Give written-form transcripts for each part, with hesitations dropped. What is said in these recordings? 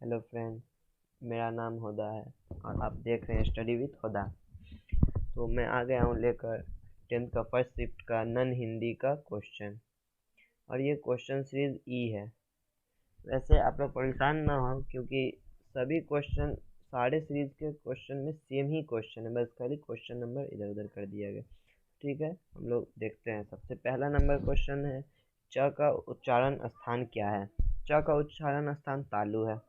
Hello friend, मेरा नाम हुदा है और आप देख रहे हैं स्टडी विथ हुदा। तो मैं आ गया हूँ लेकर 10th का फर्स्ट शिफ्ट का नन हिंदी का क्वेश्चन, और ये क्वेश्चन सीरीज ई है। वैसे आप लोग परेशान ना हो, क्योंकि सभी क्वेश्चन सारे सीरीज के क्वेश्चन में सेम ही क्वेश्चन है, बस खाली क्वेश्चन नंबर इधर उधर कर दिया गया। ठीक है, हम लोग देखते हैं। सबसे पहला नंबर क्वेश्चन है, च का उच्चारण स्थान क्या है? च का उच्चारण स्थान तालु है।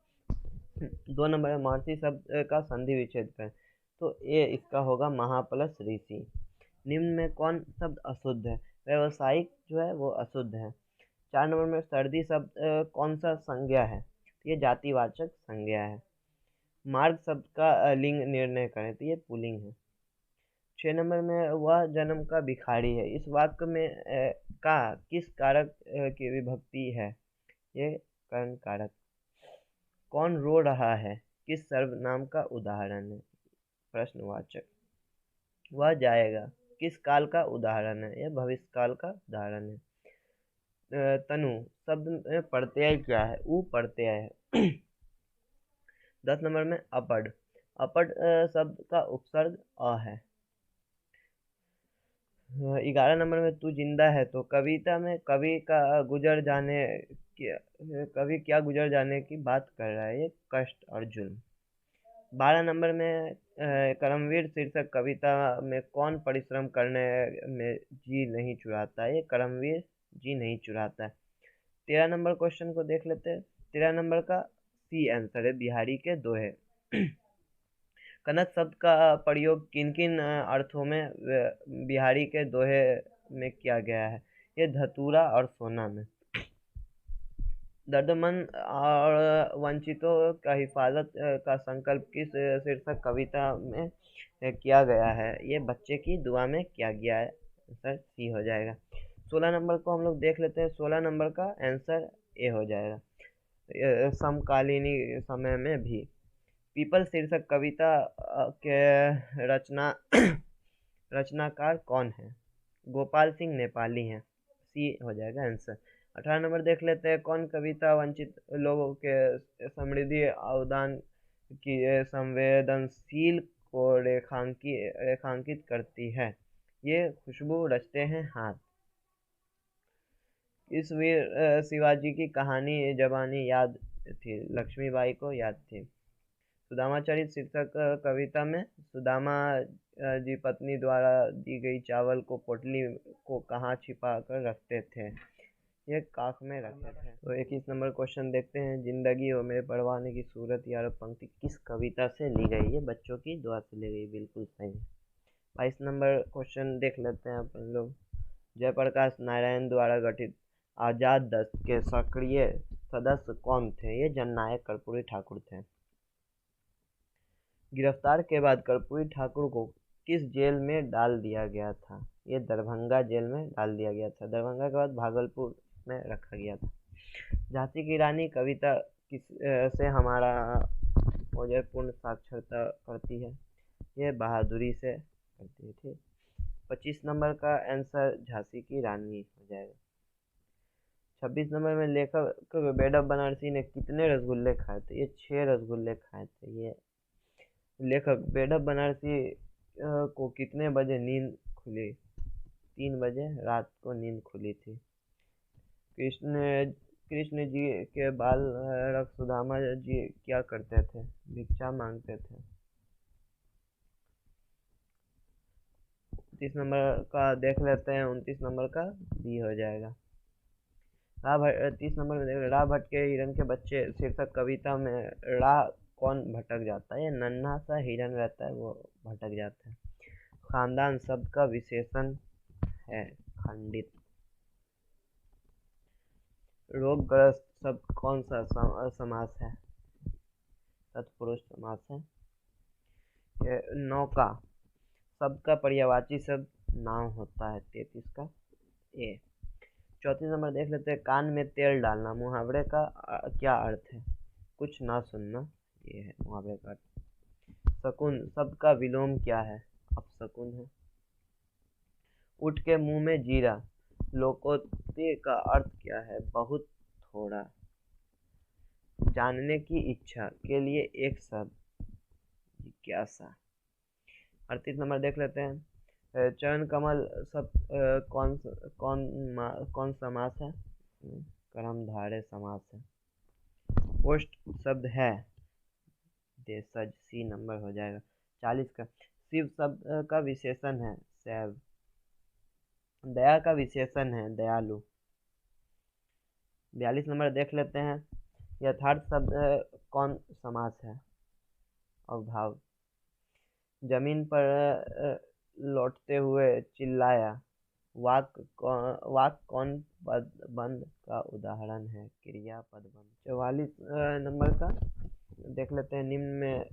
2 नंबर है, महर्षि शब्द का संधि विच्छेद करें। तो ये इसका होगा महा प्लस ऋषि। निम्न में कौन शब्द अशुद्ध है? व्यवसायिक जो है वो अशुद्ध है। 4 नंबर में सर्दी शब्द कौन सा संज्ञा है? तो ये जातिवाचक संज्ञा है। मार्ग शब्द का लिंग निर्णय करें, तो ये पुल्लिंग है। 6 नंबर में वह जन्म का भिखारी है, इस वाक्य में का किस कारक की विभक्ति है? ये कर्ण कारक। कौन रो रहा है किस सर्वनाम का उदाहरण है? प्रश्नवाचक। वह जाएगा किस काल का उदाहरण है? यह भविष्य काल का उदाहरण है। तनु शब्द में प्रत्यय क्या है? ऊ प्रत्यय है। 10 नंबर में अपड। अपड शब्द का उपसर्ग अ है। 11 नंबर में तू जिंदा है, तो कविता में कवि का गुजर जाने कवि क्या गुजर जाने की बात कर रहा है? ये कष्ट और जुल्म। 12 नंबर में करमवीर शीर्षक कविता में कौन परिश्रम करने में जी नहीं चुराता है? ये करमवीर जी नहीं चुराता है। 13 नंबर क्वेश्चन को देख लेते हैं। 13 नंबर का सी आंसर है, बिहारी के दोहे। कनक शब्द का प्रयोग किन किन अर्थों में बिहारी के दोहे में किया गया है? ये धतूरा और सोना में। दर्दमंद और वंचितों का हिफाजत का संकल्प किस शीर्षक कविता में किया गया है? ये बच्चे की दुआ में किया गया है। आंसर सी हो जाएगा। 16 नंबर को हम लोग देख लेते हैं। 16 नंबर का आंसर ए हो जाएगा। समकालीनी समय में भी। पीपल शीर्षक कविता के रचनाकार कौन है? गोपाल सिंह नेपाली हैं। सी हो जाएगा आंसर। 18 नंबर देख लेते हैं। कौन कविता वंचित लोगों के समृद्धि अवदान की संवेदनशील को रेखांकित करती है? ये खुशबू रचते हैं हाथ। इस वीर शिवाजी की कहानी जबानी याद थी, लक्ष्मीबाई को याद थी। सुदामा चरित शीर्षक कविता में सुदामा जी पत्नी द्वारा दी गई चावल को पोटली को कहाँ छिपा कर रखते थे? ये काख में रखे थे। तो 21 नंबर क्वेश्चन देखते हैं। जिंदगी हो मेरे परवाने की सूरत यार पंक्ति किस कविता से ली गई? ये बच्चों की दुआ से ली गई, बिल्कुल सही। 22 नंबर क्वेश्चन देख लेते हैं अपन लोग। जयप्रकाश नारायण द्वारा गठित आजाद दल के सक्रिय सदस्य कौन थे? ये जननायक कर्पूरी ठाकुर थे। गिरफ्तार के बाद कर्पूरी ठाकुर को किस जेल में डाल दिया गया था? ये दरभंगा जेल में डाल दिया गया था। दरभंगा के बाद भागलपुर में रखा गया था। झांसी की रानी कविता किस से हमारा पूर्ण साक्षरता करती है? ये बहादुरी से करती है। ठीक। 25 नंबर का आंसर झांसी की रानी हो जाएगा। 26 नंबर में लेखक बेडब बनारसी ने कितने रसगुल्ले खाए थे? ये 6 रसगुल्ले खाए थे। ये लेखक बेडब बनारसी को कितने बजे नींद खुली? 3 बजे रात को नींद खुली थी। कृष्ण जी के बाल रख सुदामा जी क्या करते थे? भिक्षा मांगते थे। 29 नंबर का देख लेते हैं। 29 नंबर का बी हो जाएगा। 30 नंबर में देख रहे, राह भटके हिरन के बच्चे शीर्षक कविता में राह कौन भटक जाता है? ये नन्हा सा हिरन रहता है, वो भटक जाता है। खानदान शब्द का विशेषण है खंडित। रोगग्रस्त शब्द कौन सा समास है? तत्पुरुष समास है। ये नौका शब्द का पर्यायवाची शब्द नाव होता है। 33 का ए। 34 नंबर देख लेते हैं। कान में तेल डालना मुहावरे का क्या अर्थ है? कुछ ना सुनना, ये है मुहावरे का अर्थ। शकुन शब्द का विलोम क्या है? अपशकुन है। उठ के मुंह में जीरा लोकोक्ति का अर्थ क्या है? बहुत थोड़ा। जानने की इच्छा के लिए एक शब्द, जिज्ञासा। 38 नंबर देख लेते हैं। चरण कमल सब कौन समास है? कर्मधारय समास है। ओष्ठ शब्द है देशज, सी नंबर हो जाएगा। 40 का शिव शब्द का विशेषण है शैव। दया का विशेषण है दयालु। 42 नंबर देख लेते हैं। यथार्थ शब्द कौन समास है? अवभाव। जमीन पर लौटते हुए चिल्लाया, वाक कौन पदबंध का उदाहरण है? क्रिया पदबंध। 44 नंबर का देख लेते हैं। निम्न में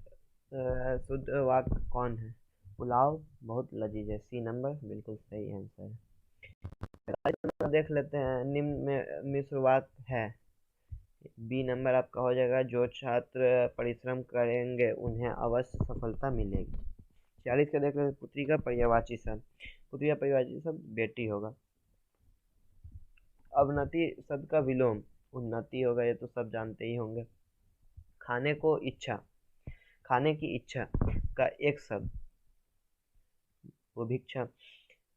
शुद्ध वाक्य कौन है? पुलाव बहुत लजीज है, सी नंबर बिल्कुल सही आंसर है। 45 नंबर देख लेते हैं। निम्न में मिश्र वाक्य है, बी नंबर आपका हो जाएगा। जो छात्र परिश्रम करेंगे उन्हें अवश्य सफलता मिलेगी। 40 का देख लेते हैं। पुत्री का पर्यायवाची शब्द, पुत्री का पर्यायवाची शब्द बेटी होगा। अवनति शब्द का विलोम उन्नति होगा, ये तो सब जानते ही होंगे। खाने को इच्छा, खाने की इच्छा का एक शब्द, वो भिक्षा।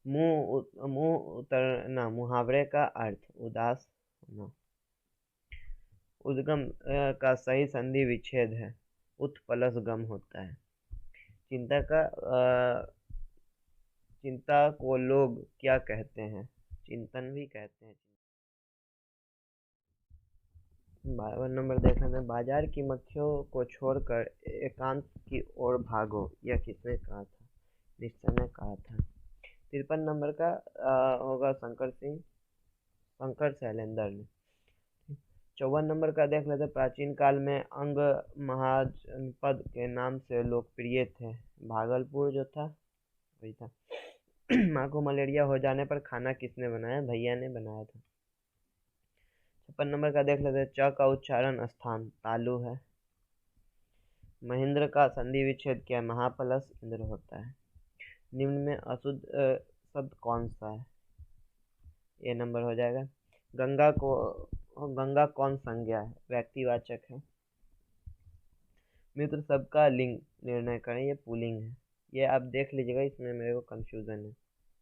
मुंह उतरना, मुहावरे का अर्थ उदास होना। उद्गम का सही संधि विच्छेद है, उत प्लस गम होता है। चिंता को लोग क्या कहते हैं? चिंतन भी कहते हैं। 52 नंबर देख लेते हैं। बाजार की मक्खियों को छोड़कर एकांत की ओर भागो, यह किसने कहा था? निश्चय ने कहा था। 53 नंबर का होगा शंकर शैलेंद्र ने। 54 नंबर का देख लेते हैं। प्राचीन काल में अंग महाजनपद के नाम से लोकप्रिय थे। भागलपुर जो था वही था। माँ को मलेरिया हो जाने पर खाना किसने बनाया? भैया ने बनाया था। 56 नंबर का देख लेते हैं। च का उच्चारण स्थान तालु है। महेंद्र का संधि विच्छेद क्या है? महाप्लस इंद्र होता है। निम्न में अशुद्ध शब्द कौन सा है? ये नंबर हो जाएगा। गंगा कौन संज्ञा है? व्यक्तिवाचक है। मित्र शब्द का लिंग निर्णय करें, ये पुल्लिंग है। ये आप देख लीजिएगा, इसमें मेरे को कंफ्यूजन है।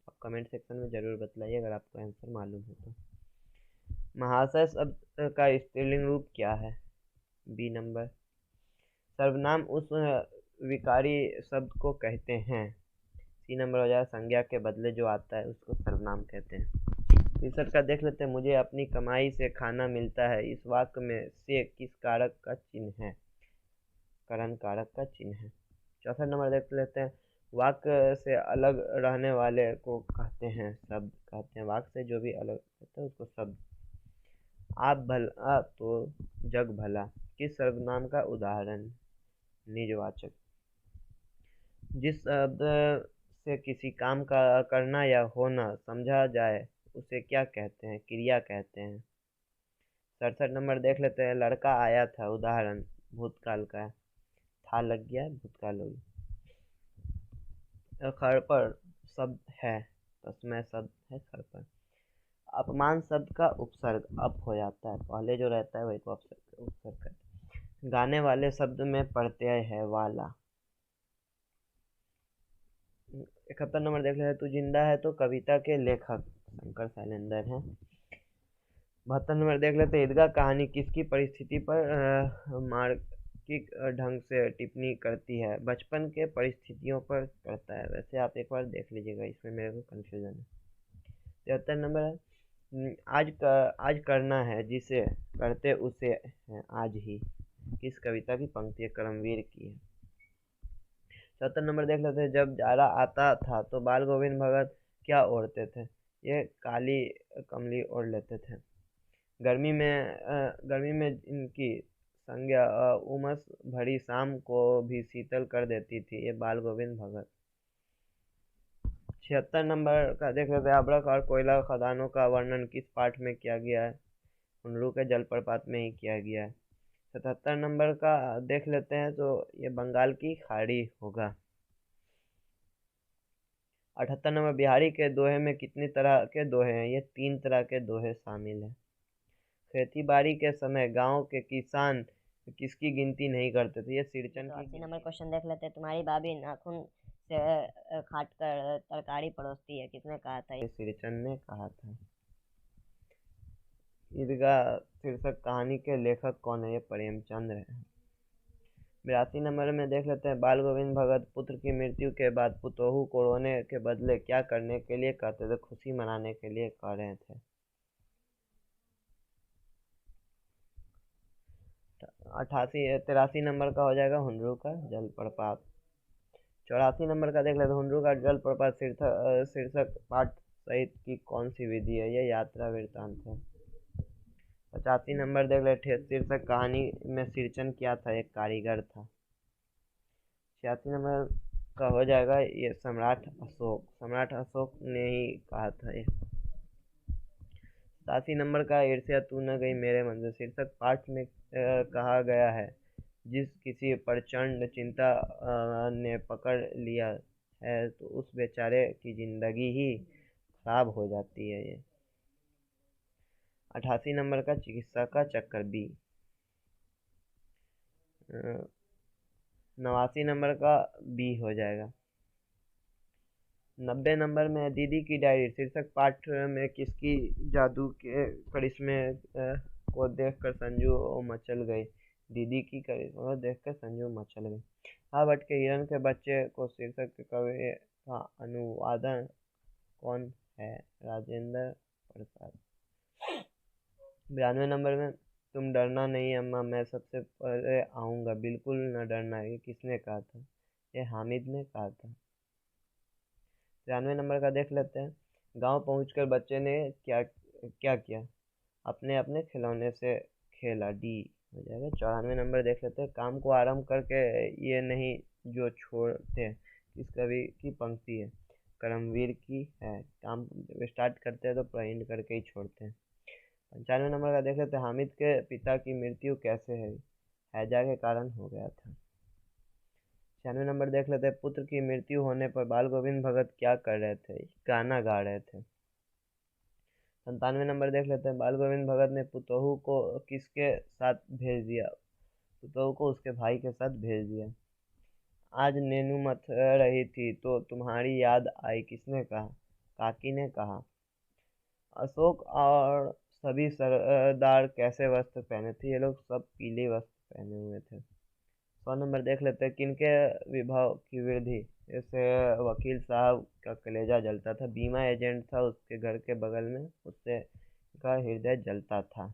आप कमेंट सेक्शन में जरूर बताइए अगर आपको आंसर मालूम हो तो। महाशय शब्द का स्त्रीलिंग रूप क्या है? B number. सर्वनाम उस विकारी शब्द को कहते हैं, सी नंबर हो जाएगा। संज्ञा के बदले जो आता है उसको सर्वनाम कहते हैं। 63 का देख लेते हैं। मुझे अपनी कमाई से खाना मिलता है, इस वाक्य में से किस कारक का चिन्ह है? करण कारक का चिन्ह है। 64 नंबर देख लेते हैं। वाक्य से अलग रहने वाले को कहते हैं शब्द, कहते हैं। वाक्य से जो भी अलग होता है उसको शब्द। आप भला तो जग भला किस सर्वनाम का उदाहरण? निजवाचक। जिस शब्द से किसी काम का करना या होना समझा जाए उसे क्या कहते हैं? क्रिया कहते हैं। 67 नंबर देख लेते हैं। लड़का आया था, उदाहरण भूतकाल का है। था लग गया, भूतकाल होगी। खरपर शब्द है, तस्मै शब्द है खरपर। अपमान शब्द का उपसर्ग अप हो जाता है, पहले जो रहता है वही को उपसर्ग करते हैं। गाने वाले शब्द में प्रत्यय है वाला। 71 नंबर देख लेते। तू जिंदा है तो कविता के लेखक शंकर शैलेंद्र हैं। 72 नंबर देख लेते। ईदगाह कहानी किसकी परिस्थिति पर मार्किक ढंग से टिप्पणी करती है? बचपन के परिस्थितियों पर करता है। वैसे आप एक बार देख लीजिएगा, इसमें मेरे को कंफ्यूजन है। 73 नंबर है। आज करना है जिसे करते उसे है आज ही, किस कविता की पंक्ति है? कर्मवीर की है। 74 नंबर देख लेते हैं। जब जाड़ा आता था तो बाल गोविंद भगत क्या ओढ़ते थे? ये काली कमली ओढ़ लेते थे। गर्मी में इनकी संज्ञा उमस भरी शाम को भी शीतल कर देती थी, ये बाल गोविंद भगत। 76 नंबर का देख लेते हैं। अभ्रक और कोयला खदानों का वर्णन किस पाठ में किया गया है? उनरू के जलप्रपात में ही किया गया है। 77 नंबर का देख लेते हैं तो ये बंगाल की खाड़ी होगा। 78 नंबर। बिहारी के दोहे में कितनी तरह के दोहे हैं? ये 3 तरह के दोहे शामिल हैं। खेती बाड़ी के समय गांव के किसान किसकी गिनती नहीं करते थे, ये सिरचन तो की 80 नंबर गिनती। क्वेश्चन देख लेते हैं। तुम्हारी भाभी नाखून से काट कर तरकारी परोसती है, किसने कहा था ये? ये सिरचन ने कहा था। ईदगा शीर्षक कहानी के लेखक कौन है, ये प्रेमचंद है। 82 नंबर में देख लेते हैं, बाल गोविंद भगत पुत्र की मृत्यु के बाद पुतोहू को रोने के बदले क्या करने के लिए कहते थे, खुशी मनाने के लिए कह रहे थे। 83 नंबर का हो जाएगा हुंडरू का जलप्रपात। 84 नंबर का देख लेते हैं, हुंडरू का जलप्रपात शीर्षक पाठ सहित की कौन सी विधि है, यह यात्रा वृत्तांत है। 85 नंबर देख लेते हैं, शीर्षक कहानी में सिरचन क्या था, एक कारीगर था। 86 नंबर का हो जाएगा ये सम्राट अशोक ने ही कहा था ये। 87 नंबर का ईर्ष्या तू न गई मेरे मन से शीर्षक पाठ में कहा गया है, जिस किसी प्रचंड चिंता ने पकड़ लिया है तो उस बेचारे की जिंदगी ही खराब हो जाती है ये। 88 नंबर का चिकित्सा का चक्कर बी। 89 नंबर का बी हो जाएगा। 90 नंबर में दीदी की डायरी शीर्षक पाठ में किसकी जादू के करिश्मे को देखकर संजू मचल गई, दीदी की करिश्मा को देखकर संजू मचल गई। हार्वर्ड के हिरन के बच्चे को शीर्षक के कवि का अनुवादन कौन है, राजेंद्र प्रसाद। 92 नंबर में तुम डरना नहीं अम्मा, मैं सबसे पहले आऊँगा, बिल्कुल न डरना, ये किसने कहा था, ये हामिद ने कहा था। 93 नंबर का देख लेते हैं, गांव पहुंचकर बच्चे ने क्या क्या किया, अपने अपने खिलौने से खेला, डी हो जाएगा। 94 नंबर देख लेते हैं, काम को आरंभ करके ये नहीं जो छोड़ते, किस कवि की पंक्ति है, करमवीर की है। काम जब स्टार्ट करते हैं तो पूरा एंड करके ही छोड़ते हैं। 95 नंबर का देख लेते हैं, हामिद के पिता की मृत्यु कैसे है, हैजा के कारण हो गया था। 96 नंबर देख लेते हैं, पुत्र की मृत्यु होने पर बाल गोविंद भगत क्या कर रहे थे, गाना गा रहे थे। 97 नंबर देख लेते हैं, बाल गोविंद भगत ने पुतोहू को किसके साथ भेज दिया, पुतोहू को उसके भाई के साथ भेज दिया। आज नेनू मथ रही थी तो तुम्हारी याद आई, किसने कहा, काकी ने कहा। अशोक और सभी सरदार कैसे वस्त्र पहने थे, ये लोग सब पीले वस्त्र पहने हुए थे। 100 नंबर देख लेते हैं, किनके विभाव की वृद्धि, जैसे वकील साहब का कलेजा जलता था, बीमा एजेंट था उसके घर के बगल में, उससे का हृदय जलता था।